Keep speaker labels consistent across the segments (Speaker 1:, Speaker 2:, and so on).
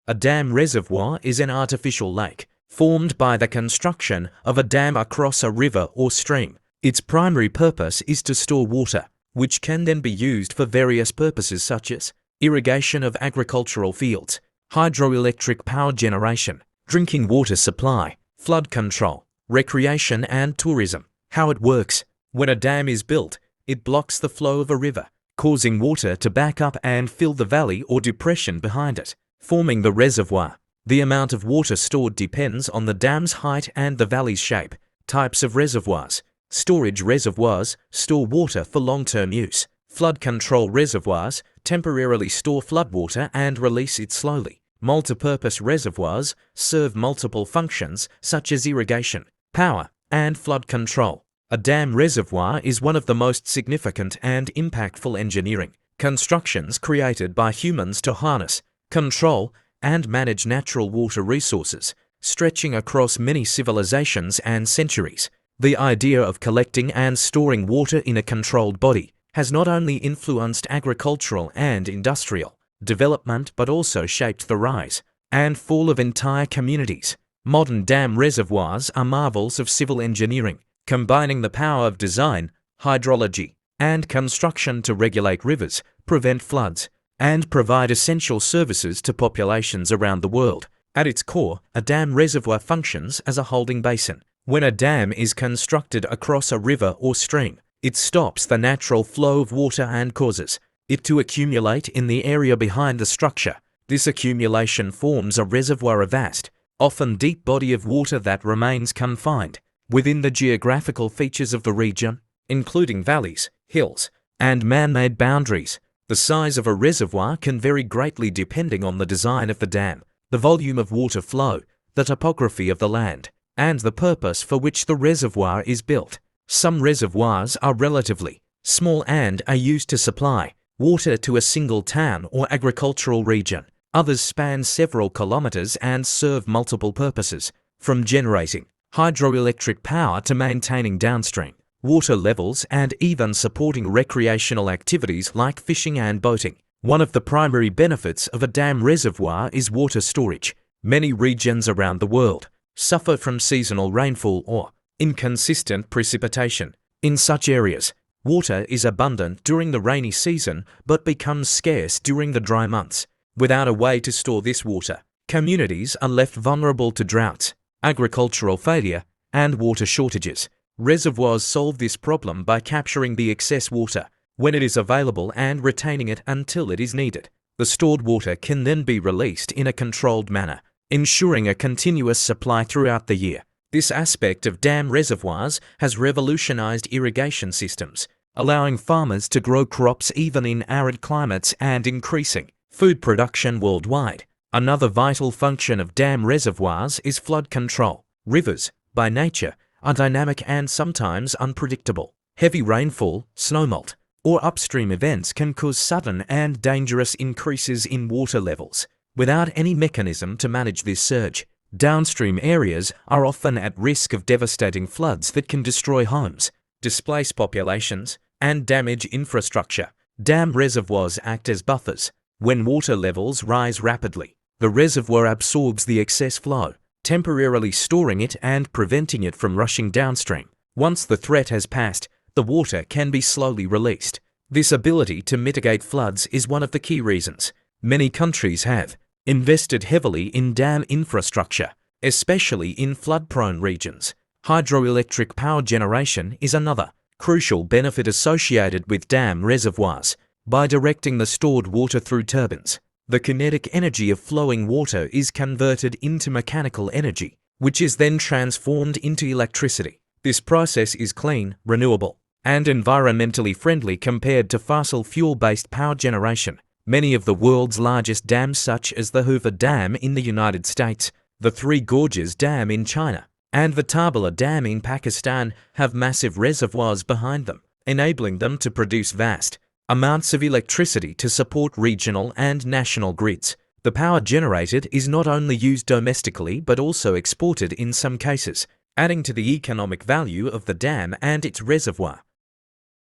Speaker 1: A dam reservoir is an artificial lake formed by the construction of a dam across a river or stream. Its primary purpose is to store water, which can then be used for various purposes such as irrigation of agricultural fields, hydroelectric power generation, drinking water supply, flood control, recreation and tourism. How it works: when a dam is built, it blocks the flow of a river, causing water to back up and fill the valley or depression behind it, forming the reservoir. The amount of water stored depends on the dam's height and the valley's shape. Types of reservoirs: storage reservoirs store water for long-term use. Flood control reservoirs temporarily store floodwater and release it slowly. Multipurpose reservoirs serve multiple functions such as irrigation, power, and flood control. A dam reservoir is one of the most significant and impactful engineering constructions created by humans to harness, control, and manage natural water resources, stretching across many civilizations and centuries. The idea of collecting and storing water in a controlled body has not only influenced agricultural and industrial development but also shaped the rise and fall of entire communities. Modern dam reservoirs are marvels of civil engineering, combining the power of design, hydrology, and construction to regulate rivers, prevent floods, and provide essential services to populations around the world. At its core, a dam reservoir functions as a holding basin. When a dam is constructed across a river or stream, it stops the natural flow of water and causes it to accumulate in the area behind the structure. This accumulation forms a reservoir, a vast, often deep body of water that remains confined within the geographical features of the region, including valleys, hills, and man-made boundaries. The size of a reservoir can vary greatly depending on the design of the dam, the volume of water flow, the topography of the land, and the purpose for which the reservoir is built. Some reservoirs are relatively small and are used to supply water to a single town or agricultural region. Others span several kilometers and serve multiple purposes, from generating hydroelectric power to maintaining downstream water levels and even supporting recreational activities like fishing and boating. One of the primary benefits of a dam reservoir is water storage. Many regions around the world suffer from seasonal rainfall or inconsistent precipitation. In such areas, water is abundant during the rainy season but becomes scarce during the dry months. Without a way to store this water, communities are left vulnerable to droughts, agricultural failure, and water shortages. Reservoirs solve this problem by capturing the excess water when it is available and retaining it until it is needed. The stored water can then be released in a controlled manner, ensuring a continuous supply throughout the year. This aspect of dam reservoirs has revolutionized irrigation systems, allowing farmers to grow crops even in arid climates and increasing food production worldwide. Another vital function of dam reservoirs is flood control. Rivers, by nature, are dynamic and sometimes unpredictable. Heavy rainfall, snowmelt, or upstream events can cause sudden and dangerous increases in water levels. Without any mechanism to manage this surge, downstream areas are often at risk of devastating floods that can destroy homes, displace populations, and damage infrastructure. Dam reservoirs act as buffers. When water levels rise rapidly, the reservoir absorbs the excess flow, temporarily storing it and preventing it from rushing downstream. Once the threat has passed, the water can be slowly released. This ability to mitigate floods is one of the key reasons many countries have invested heavily in dam infrastructure, especially in flood-prone regions. Hydroelectric power generation is another crucial benefit associated with dam reservoirs. By directing the stored water through turbines, the kinetic energy of flowing water is converted into mechanical energy, which is then transformed into electricity. This process is clean, renewable, and environmentally friendly compared to fossil fuel-based power generation. Many of the world's largest dams, such as the Hoover Dam in the United States, the Three Gorges Dam in China, and the Tarbala Dam in Pakistan, have massive reservoirs behind them, enabling them to produce vast amounts of electricity to support regional and national grids. The power generated is not only used domestically but also exported in some cases, adding to the economic value of the dam and its reservoir.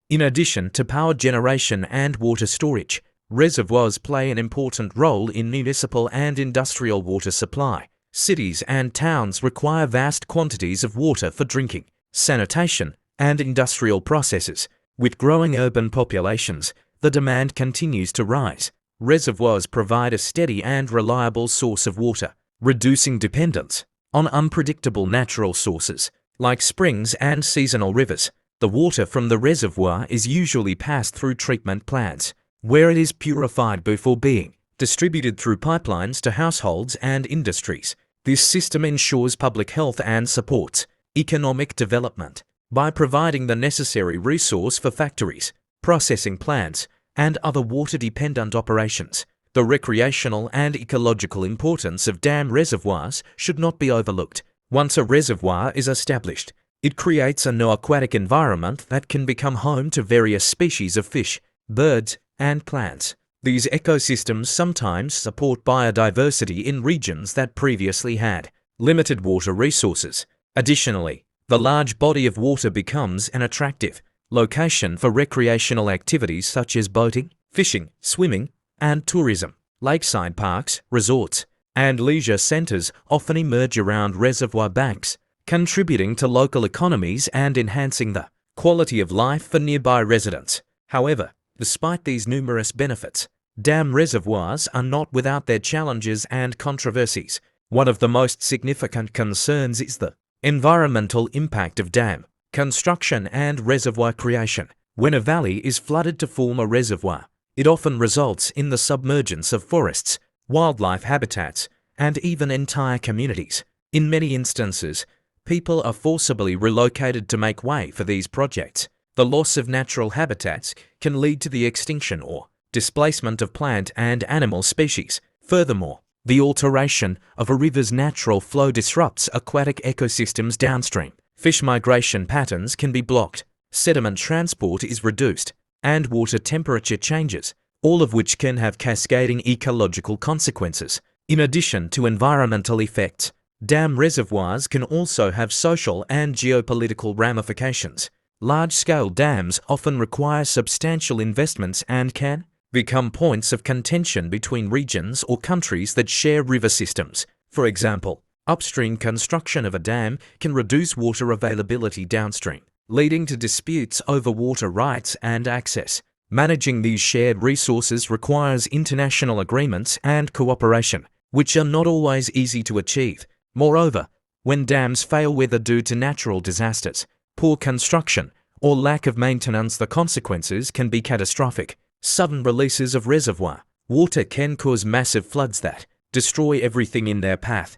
Speaker 1: In addition to power generation and water storage, Reservoirs play an important role in municipal and industrial water supply. Cities and towns require vast quantities of water for drinking, sanitation, and industrial processes. With growing urban populations, the demand continues to rise. Reservoirs provide a steady and reliable source of water, reducing dependence on unpredictable natural sources, like springs and seasonal rivers. The water from the reservoir is usually passed through treatment plants, where it is purified before being distributed through pipelines to households and industries. This system ensures public health and supports economic development by providing the necessary resource for factories, processing plants, and other water-dependent operations. The recreational and ecological importance of dam reservoirs should not be overlooked. Once a reservoir is established, it creates a no-aquatic environment that can become home to various species of fish, birds, and plants. These ecosystems sometimes support biodiversity in regions that previously had limited water resources. Additionally, the large body of water becomes an attractive location for recreational activities such as boating, fishing, swimming, and tourism. Lakeside parks, resorts, and leisure centers often emerge around reservoir banks, contributing to local economies and enhancing the quality of life for nearby residents. However, despite these numerous benefits, dam reservoirs are not without their challenges and controversies. One of the most significant concerns is the environmental impact of dam construction and reservoir creation. When a valley is flooded to form a reservoir, it often results in the submergence of forests, wildlife habitats, and even entire communities. In many instances, people are forcibly relocated to make way for these projects. The loss of natural habitats can lead to the extinction or displacement of plant and animal species. Furthermore, the alteration of a river's natural flow disrupts aquatic ecosystems downstream. Fish migration patterns can be blocked, sediment transport is reduced, and water temperature changes, all of which can have cascading ecological consequences. In addition to environmental effects, dam reservoirs can also have social and geopolitical ramifications. Large-scale dams often require substantial investments and can become points of contention between regions or countries that share river systems. For example, upstream construction of a dam can reduce water availability downstream, leading to disputes over water rights and access. Managing these shared resources requires international agreements and cooperation, which are not always easy to achieve. Moreover, when dams fail whether due to natural disasters, poor construction, or lack of maintenance, the consequences can be catastrophic. Sudden releases of reservoir water can cause massive floods that destroy everything in their path.